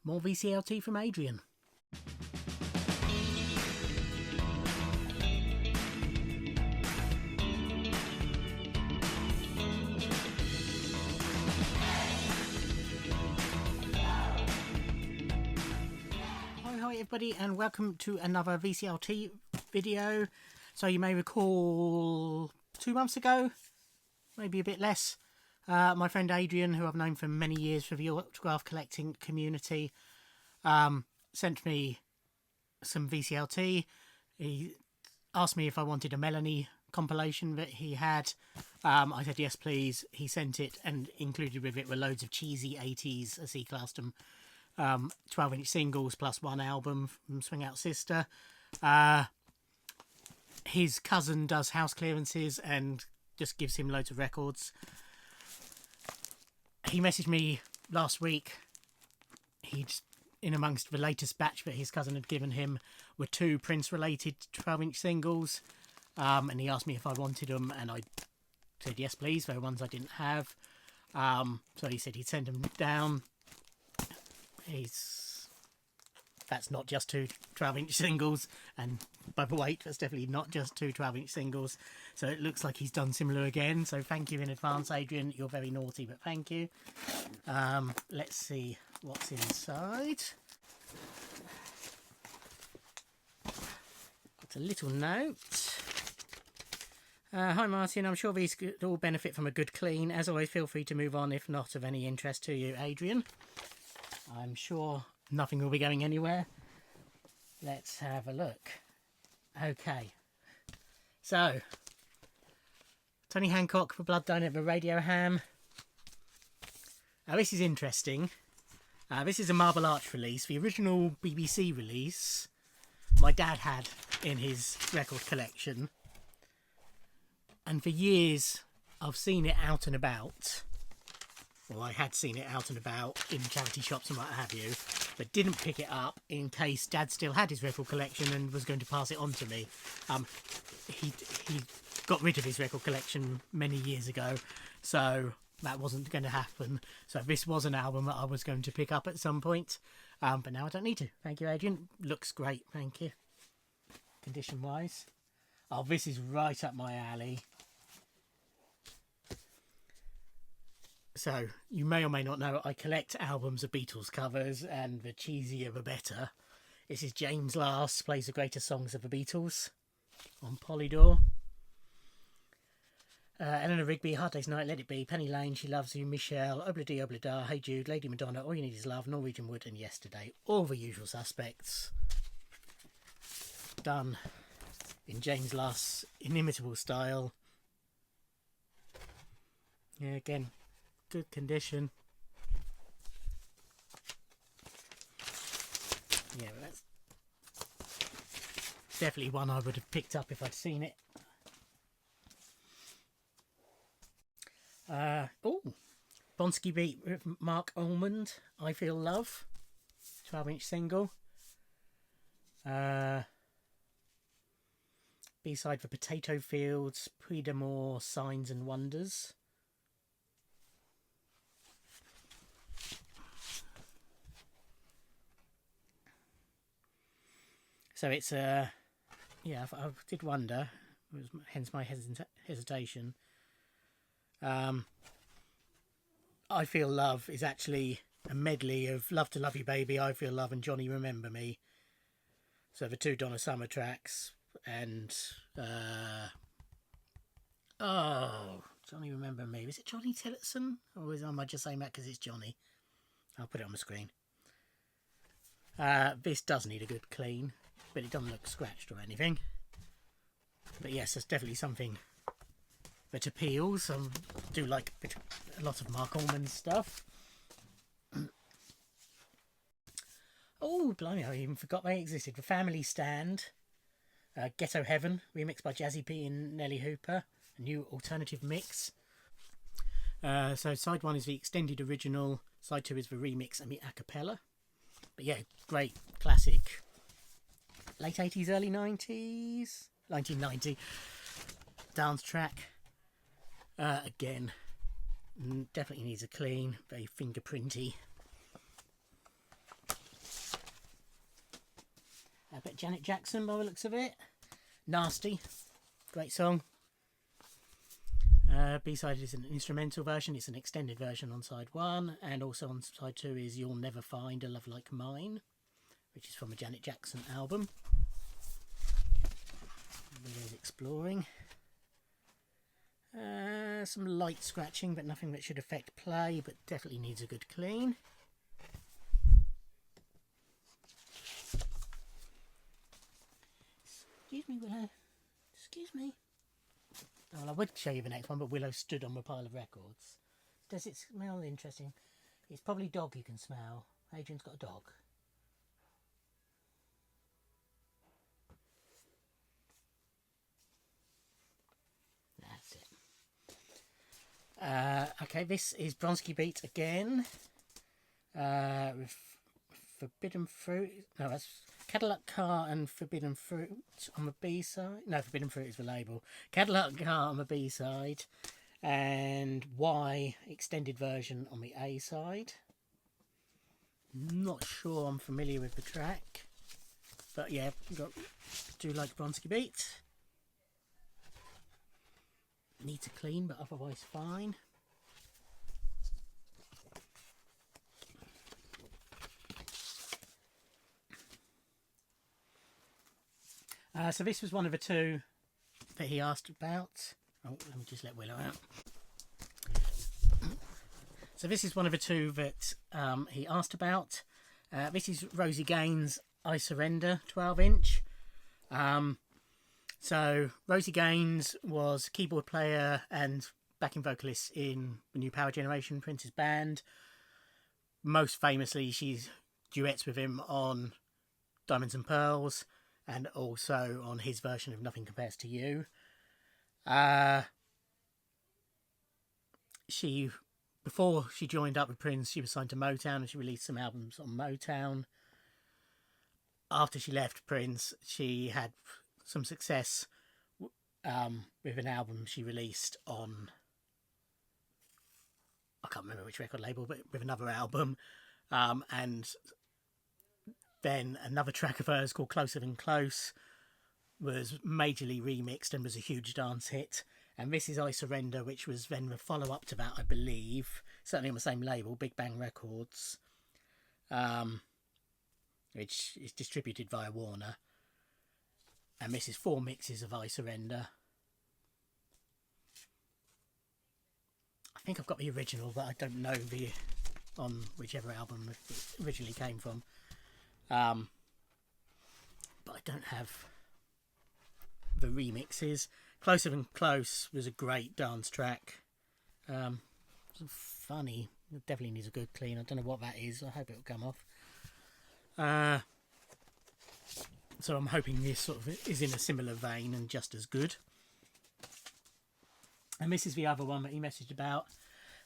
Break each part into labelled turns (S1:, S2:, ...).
S1: More VCLT from Adrian. Hi everybody, and welcome to another VCLT video. So you may recall 2 months ago, maybe a bit less, my friend Adrian, who I've known for many years for the autograph collecting community, sent me some VCLT. He asked me if I wanted a Melanie compilation that he had. I said yes please. He sent it, and included with it were loads of cheesy 80s, as he classed them, 12-inch singles plus one album from Swing Out Sister. His cousin does house clearances and just gives him loads of records. He messaged me last week. He'd, in amongst the latest batch that his cousin had given him, were 2 Prince-related 12-inch singles, and he asked me if I wanted them, and I said yes please. They were ones I didn't have. So he said he'd send them down. That's not just 2 12-inch singles, and by the weight, that's definitely not just 2 12-inch singles. So it looks like he's done similar again. So thank you in advance, Adrian. You're very naughty, but thank you. Let's see what's inside. Got a little note. Hi Martin, I'm sure these could all benefit from a good clean. As always, feel free to move on if not of any interest to you, Adrian. I'm sure nothing will be going anywhere. Let's have a look. Okay. So, Tony Hancock for Blood Donor, the Radio Ham. Now this is interesting. This is a Marble Arch release. The original BBC release my dad had in his record collection. And for years I've seen it out and about. Well, I had seen it out and about in charity shops and what have you, but didn't pick it up in case Dad still had his record collection and was going to pass it on to me. He got rid of his record collection many years ago, so that wasn't going to happen. So this was an album that I was going to pick up at some point, but now I don't need to. Thank you, Adrian. Looks great, thank you. Condition-wise. Oh, this is right up my alley. So, you may or may not know, I collect albums of Beatles covers, and the cheesier the better. This is James Last Plays the Greatest Songs of the Beatles on Polydor. Eleanor Rigby, Hard Day's Night, Let It Be, Penny Lane, She Loves You, Michelle, Obla-Dee Obla-Da, Hey Jude, Lady Madonna, All You Need Is Love, Norwegian Wood, and Yesterday. All the usual suspects. Done in James Last's inimitable style. Yeah, again, good condition. Yeah, that's definitely one I would have picked up if I'd seen it. Bonsky Beat with Mark Almond, I Feel Love, 12-inch single. B-side for Potato Fields, Puy d'Amour, Signs and Wonders. So it's yeah, I did wonder, hence my hesitation. I Feel Love is actually a medley of Love to Love You Baby, I Feel Love, and Johnny Remember Me. So the 2 Donna Summer tracks, and Johnny Remember Me. Was it Johnny Tillotson? Or am I just saying that because it's Johnny? I'll put it on the screen. This does need a good clean, but it doesn't look scratched or anything. But yes, there's definitely something that appeals. I do like a lot of Mark Allman's stuff. Oh, blimey, I even forgot they existed. The Family Stand, Ghetto Heaven, remixed by Jazzy P and Nelly Hooper, a new alternative mix. So side 1 is the extended original, side 2 is the remix and the a cappella. But yeah, great classic. Late 80s, early 90s? 1990. Dance track. Again, definitely needs a clean, very fingerprinty. Janet Jackson by the looks of it. Nasty. Great song. B-side is an instrumental version. It's an extended version on side 1, and also on side 2 is You'll Never Find a Love Like Mine, which is from a Janet Jackson album. There's Exploring. Some light scratching, but nothing that should affect play, but definitely needs a good clean. Excuse me, Willow. Excuse me. Well, I would show you the next one, but Willow stood on a pile of records. Does it smell interesting? It's probably dog you can smell. Adrian's got a dog. That's it. Okay, this is Bronski Beat again. With Forbidden Fruit. No, that's Cadillac Car and Forbidden Fruit on the B side. No, Forbidden Fruit is the label. Cadillac Car on the B side, and Y extended version on the A side. Not sure I'm familiar with the track, but yeah, do like Bronski Beat. Needs a clean, but otherwise fine. So this was one of the two that he asked about. Oh, let me just let Willow out. So this is one of the two that he asked about. This is Rosie Gaines' I Surrender 12-inch. So Rosie Gaines was keyboard player and backing vocalist in the New Power Generation, Prince's band. Most famously, she's duets with him on Diamonds and Pearls, and also on his version of Nothing Compares to You. Before she joined up with Prince, she was signed to Motown, and she released some albums on Motown. After she left Prince, she had some success with an album she released on, I can't remember which record label, but with another album. And then another track of hers called Closer Than Close was majorly remixed and was a huge dance hit. And this is I Surrender, which was then the follow-up to that, I believe. Certainly on the same label, Big Bang Records. Which is distributed via Warner. And this is 4 mixes of I Surrender. I think I've got the original, but I don't know on whichever album it originally came from. But I don't have the remixes. Closer Than Close was a great dance track. Funny. It definitely needs a good clean. I don't know what that is. I hope it'll come off. So I'm hoping this sort of is in a similar vein and just as good. And this is the other one that he messaged about.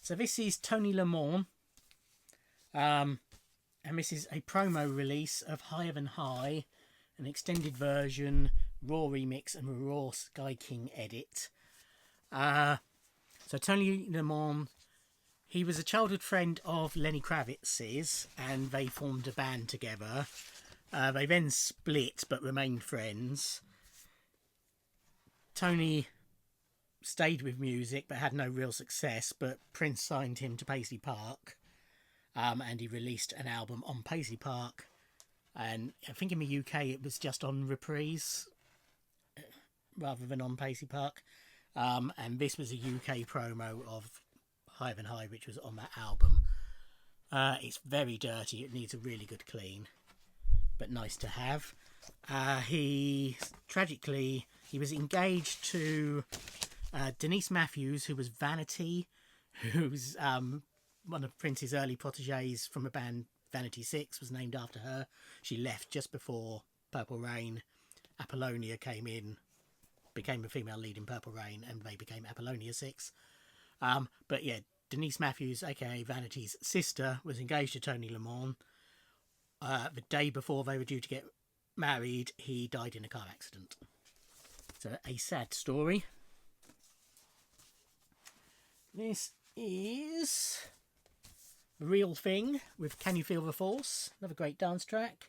S1: So this is Tony Lamont. And this is a promo release of Higher Than High, an extended version, raw remix, and a raw Sky King edit. So Tony Lamont, he was a childhood friend of Lenny Kravitz's, and they formed a band together. They then split, but remained friends. Tony stayed with music, but had no real success, but Prince signed him to Paisley Park. And he released an album on Paisley Park, and I think in the UK it was just on Reprise rather than on Paisley Park, and this was a UK promo of Higher Than High, which was on that album. It's very dirty, it needs a really good clean, but nice to have. He was engaged to Denise Matthews, who was Vanity, who's one of Prince's early protégés from a band, Vanity 6, was named after her. She left just before Purple Rain. Apollonia came in, became the female lead in Purple Rain, and they became Apollonia 6. But yeah, Denise Matthews, aka Vanity's sister, was engaged to Tony Lamont. The day before they were due to get married, he died in a car accident. So a sad story. This is The Real Thing with Can You Feel the Force? Another great dance track.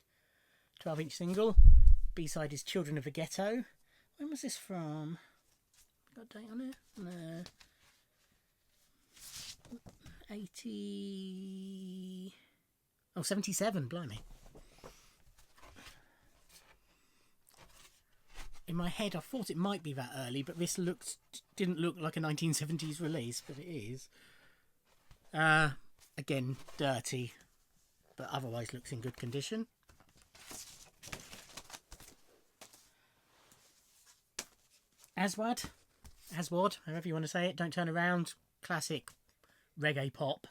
S1: 12-inch single. B-side is Children of the Ghetto. When was this from? Got a date on it? No. 80... Oh, 77, blimey. In my head, I thought it might be that early, but this didn't look like a 1970s release, but it is. Again, dirty, but otherwise looks in good condition. Aswad, however you want to say it, Don't Turn Around, classic reggae pop.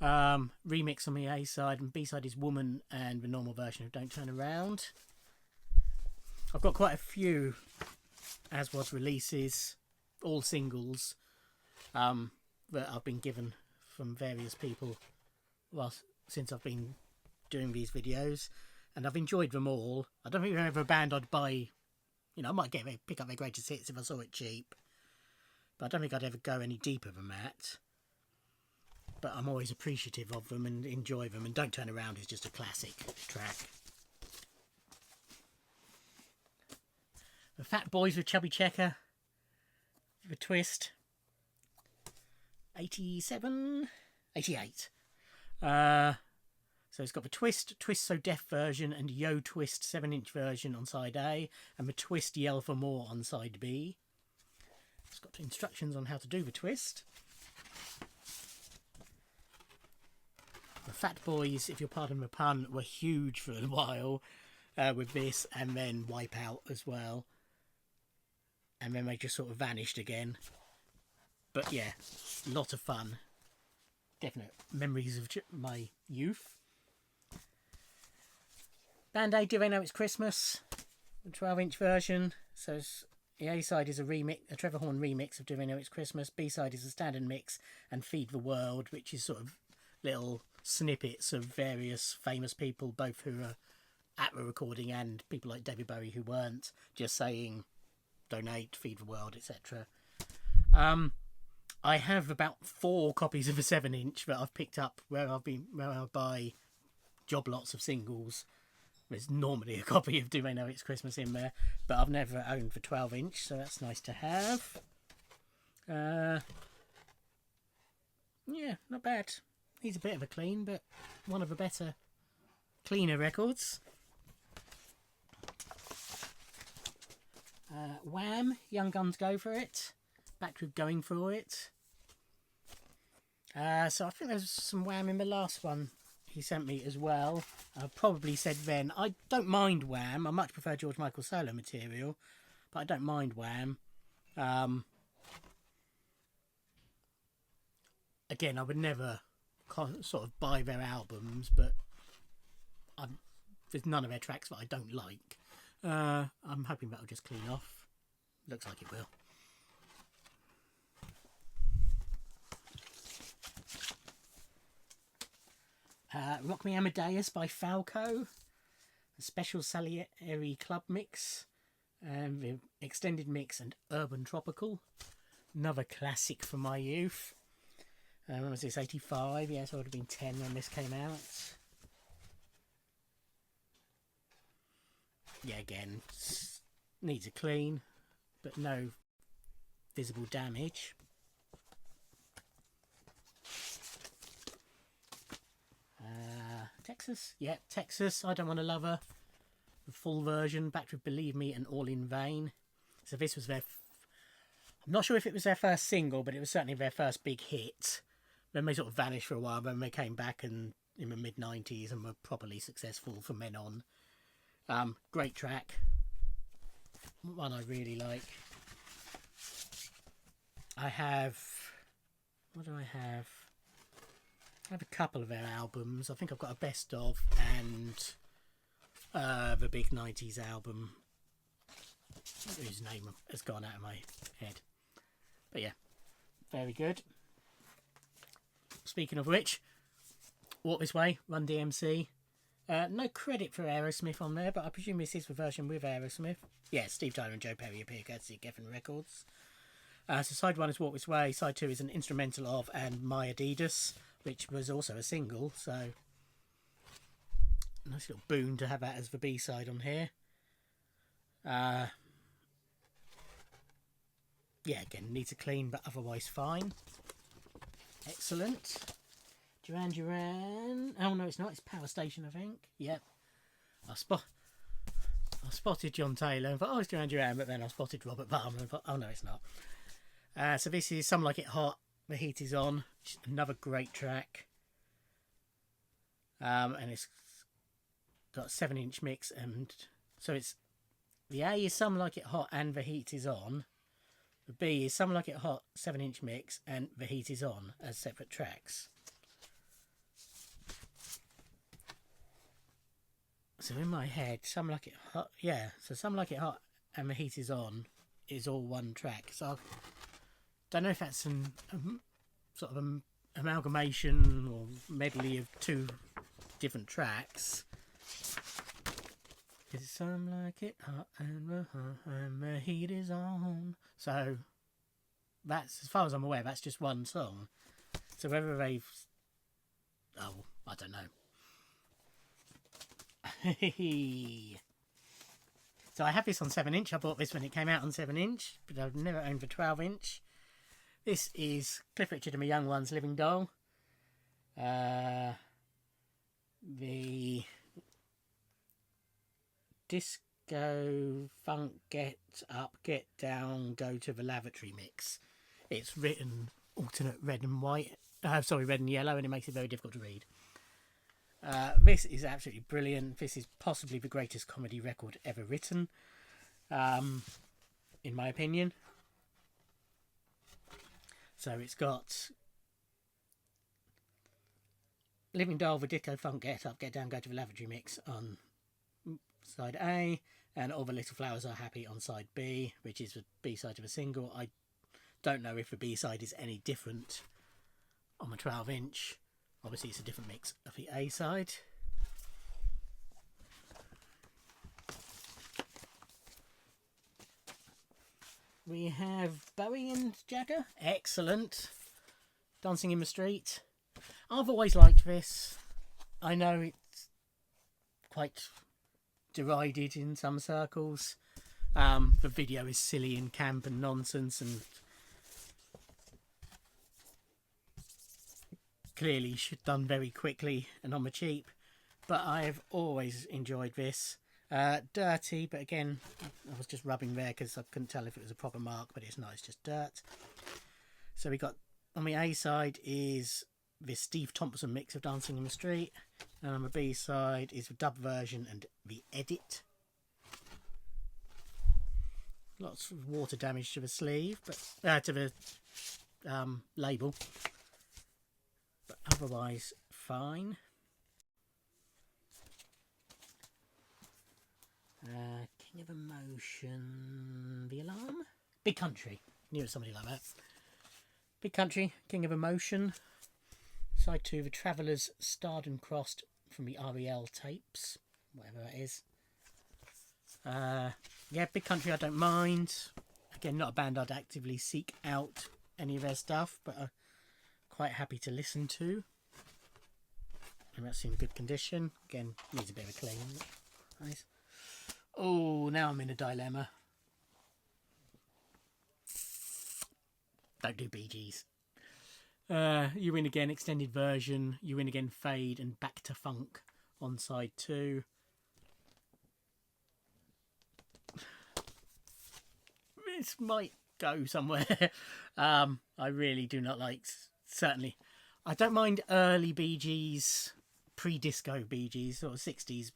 S1: Remix on the A side, and B side is Woman and the normal version of Don't Turn Around. I've got quite a few Aswad releases, all singles, that I've been given from various people since I've been doing these videos, and I've enjoyed them all. I don't think they're ever a band I'd buy. You know, I might pick up their greatest hits if I saw it cheap, but I don't think I'd ever go any deeper than that. But I'm always appreciative of them and enjoy them, and Don't Turn Around is just a classic track. The Fat Boys with Chubby Checker, The Twist, 87, 88. So it's got the Twist So Deaf version and Yo Twist 7-inch version on side A, and the Twist Yell for More on side B. It's got instructions on how to do the twist. The Fat Boys, if you'll pardon the pun, were huge for a while with this, and then Wipeout as well. And then they just sort of vanished again. But yeah, a lot of fun. Definite memories of my youth. Band-Aid, Do They Know It's Christmas? The 12-inch version. So the A-side is a Trevor Horn remix of Do They Know It's Christmas. B-side is a standard mix, and Feed the World, which is sort of little snippets of various famous people, both who are at the recording and people like David Bowie who weren't, just saying donate, feed the world, etc. I have about 4 copies of a 7-inch that I've picked up where I buy job lots of singles. There's normally a copy of Do They Know It's Christmas in there, but I've never owned the 12-inch, so that's nice to have. Yeah, not bad. Needs a bit of a clean, but one of the better, cleaner records. Wham! Young Guns Go For It. Back with Going For It. So I think there's some Wham in the last one he sent me as well. I probably said then, I don't mind Wham. I much prefer George Michael solo material, but I don't mind Wham. Again, I would never sort of buy their albums, but there's none of their tracks that I don't like. I'm hoping that'll just clean off. Looks like it will. Rock Me Amadeus by Falco. A special Salieri club mix. The extended mix and Urban Tropical. Another classic from my youth. When was this? 85? Yes, I would have been 10 when this came out. Yeah, again, needs a clean, but no visible damage. Texas? Yeah, Texas, I Don't Want to Love Her. The full version, back with Believe Me and All in Vain. So this was their... I'm not sure if it was their first single, but it was certainly their first big hit. Then they sort of vanished for a while, then they came back in the mid-90s and were properly successful from then on. Great track. One I really like. I have... What do I have? I have a couple of their albums. I think I've got a best of and the big 90s album, whose name has gone out of my head. But yeah, very good. Speaking of which, Walk This Way, Run DMC. No credit for Aerosmith on there, but I presume this is the version with Aerosmith. Yeah, Steve Tyler and Joe Perry appear courtesy of Geffen Records. So side 1 is Walk This Way, side 2 is an instrumental of And My Adidas, which was also a single, so nice little boon to have that as the B-side on here. Yeah, again, needs a clean, but otherwise fine. Excellent. Duran Duran. Oh no, it's not. It's Power Station, I think. Yep. I spotted John Taylor and thought, oh, it's Duran Duran, but then I spotted Robert Palmer and thought, oh no, it's not. So this is Some Like It Hot. The Heat Is On. Another great track. And it's got a 7-inch mix, and so it's the A is Some Like It Hot and The Heat Is On. The B is Some Like It Hot, 7-inch mix, and The Heat Is On as separate tracks. So in my head, Some Like It Hot, yeah, so Some Like It Hot and The Heat Is On is all one track. So I don't know if that's an sort of an amalgamation or medley of two different tracks. It's Some Like It Hot and the Heat Is On. So that's, as far as I'm aware, that's just one song. So whether they've, oh, I don't know. So I have this on 7-inch. I bought this when it came out on 7-inch, but I've never owned the 12-inch. This is Cliff Richard and My Young Ones, Living Doll. The disco funk, get up, get down, go to the lavatory mix. It's written alternate red and white. Red and yellow, and it makes it very difficult to read. This is absolutely brilliant. This is possibly the greatest comedy record ever written, in my opinion. So it's got Living Doll, the disco funk, get up, get down, go to the lavatory mix on side A, and All the Little Flowers Are Happy on side B, which is the B-side of a single. I don't know if the B-side is any different on the 12-inch. Obviously it's a different mix of the A-side. We have Bowie and Jagger. Excellent. Dancing in the Street. I've always liked this. I know it's quite derided in some circles. The video is silly and camp and nonsense and clearly done very quickly and on the cheap. But I've always enjoyed this. Dirty, but again, I was just rubbing there because I couldn't tell if it was a proper mark, but it's not, it's just dirt. So we got, on the A side is this Steve Thompson mix of Dancing in the Street, and on the B side is the dub version and the edit. Lots of water damage to the sleeve, but to the label, but otherwise fine. King of Emotion, The Alarm, Big Country. Knew it was somebody like that. Big Country, King of Emotion. Side 2, The Travellers, Starred and Crossed from the REL tapes, whatever that is. Yeah, Big Country I don't mind. Again, not a band I'd actively seek out any of their stuff, but I'm quite happy to listen to. And that's in good condition. Again, needs a bit of a clean. Nice. Oh, now I'm in a dilemma. Don't do Bee Gees. You Win Again extended version. You Win Again fade and Back to Funk on side 2. This might go somewhere. I really do not like, certainly. I don't mind early Bee Gees, pre-disco Bee Gees, sort of 60s.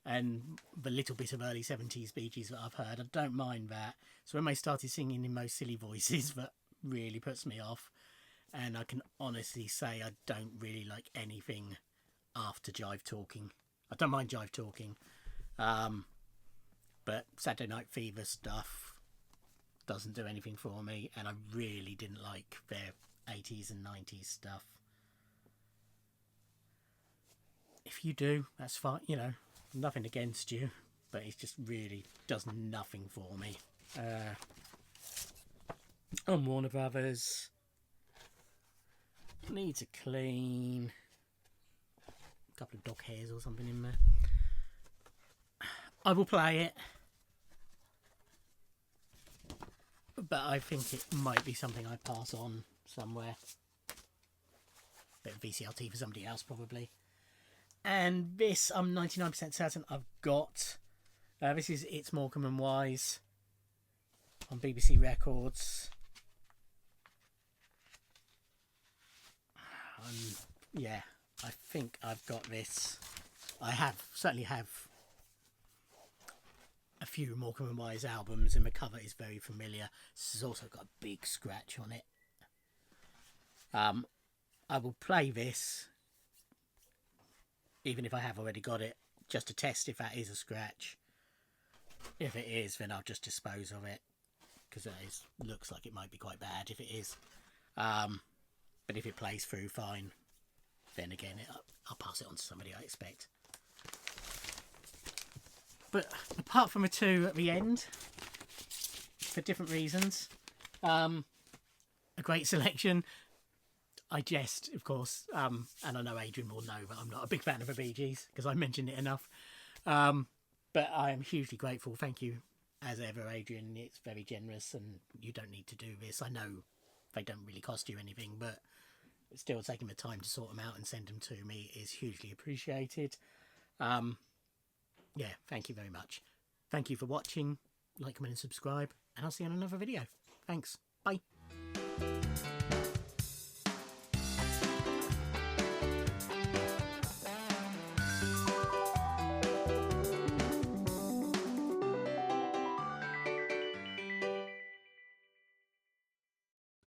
S1: And the little bit of early 70s Bee Gees that I've heard, I don't mind that. So when they started singing in most silly voices, that really puts me off. And I can honestly say I don't really like anything after Jive Talking. I don't mind Jive Talking. But Saturday Night Fever stuff doesn't do anything for me. And I really didn't like their 80s and 90s stuff. If you do, that's fine, you know. Nothing against you, but it just really does nothing for me. On Warner Brothers, needs a clean. A couple of dog hairs or something in there. I will play it. but I think it might be something I pass on somewhere. Bit of VCLT for somebody else, probably. And this, I'm 99% certain I've got. This is It's Morecambe and Wise on BBC Records. Yeah, I think I've got this. I certainly have a few Morecambe and Wise albums, and the cover is very familiar. This has also got a big scratch on it. I will play this, even if I have already got it, just to test if that is a scratch. If it is, then I'll just dispose of it, because it looks like it might be quite bad if it is. But if it plays through fine, then again I'll pass it on to somebody, I expect. But apart from the two at the end, for different reasons, a great selection. I jest, of course, and I know Adrian will know that I'm not a big fan of the Bee Gees because I mentioned it enough. But I am hugely grateful. Thank you, as ever, Adrian. It's very generous, and you don't need to do this. I know they don't really cost you anything, but still taking the time to sort them out and send them to me is hugely appreciated. Yeah, thank you very much. Thank you for watching. Like, comment and subscribe, and I'll see you in another video. Thanks. Bye.